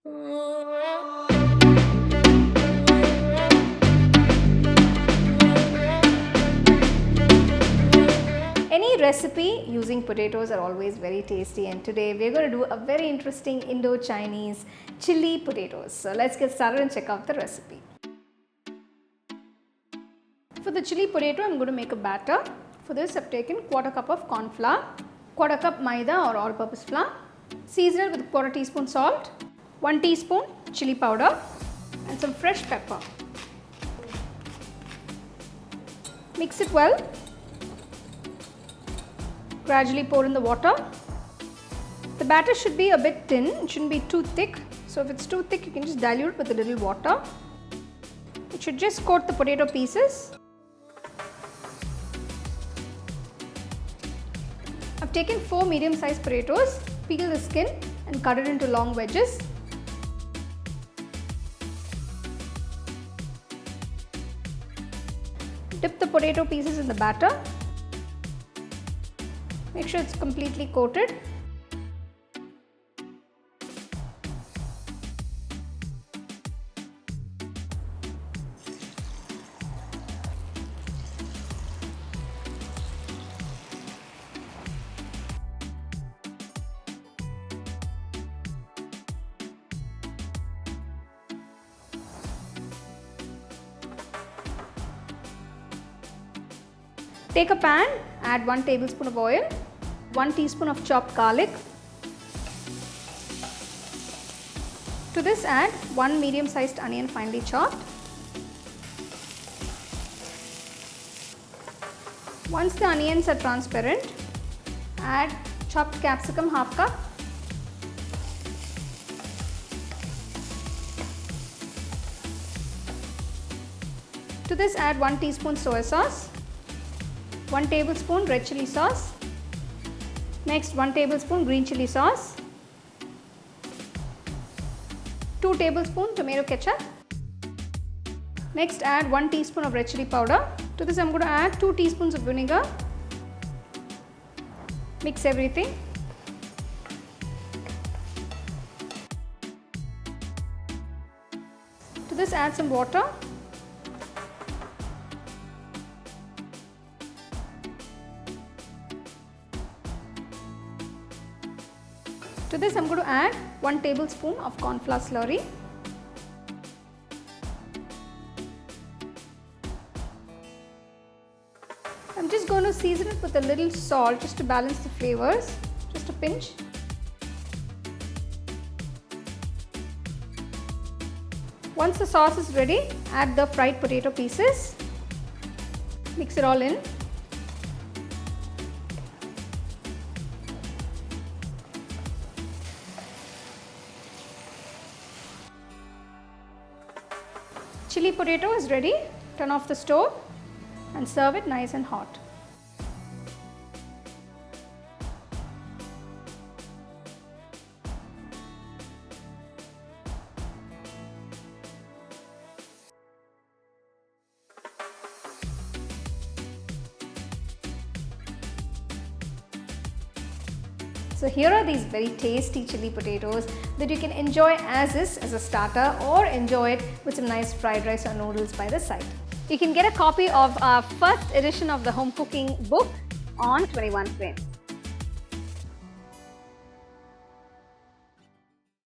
Any recipe using potatoes are always very tasty, and today we are going to do a very interesting Indo-Chinese chili potatoes. So let's get started and check out the recipe. For the chili potato, I am going to make a batter. For this, I have taken quarter cup of corn flour, quarter cup Maida or all-purpose flour, season it with quarter teaspoon salt, 1 teaspoon chili powder and some fresh pepper. Mix it well. Gradually pour in the water. The batter should be a bit thin, it shouldn't be too thick. So if it's too thick, you can just dilute it with a little water. It should just coat the potato pieces. I've taken 4 medium-sized potatoes, peel the skin and cut it into long wedges. Dip the potato pieces in the batter. Make sure it's completely coated. Take a pan, add 1 tablespoon of oil, 1 teaspoon of chopped garlic. To this add 1 medium-sized onion finely chopped. Once the onions are transparent, add chopped capsicum half cup. To this add 1 teaspoon soy sauce, 1 tablespoon red chilli sauce, next 1 tablespoon green chilli sauce, 2 tablespoon tomato ketchup, next add 1 teaspoon of red chilli powder. To this I am going to add 2 teaspoons of vinegar, mix everything. To this add some water. To this I am going to add 1 tablespoon of cornflour slurry. I am just going to season it with a little salt just to balance the flavors, just a pinch. Once the sauce is ready, add the fried potato pieces, mix it all in. Chili potato is ready. Turn off the stove and serve it nice and hot. So here are these very tasty chili potatoes that you can enjoy as is as a starter or enjoy it with some nice fried rice or noodles by the side. You can get a copy of our first edition of the home cooking book on 21 Frames.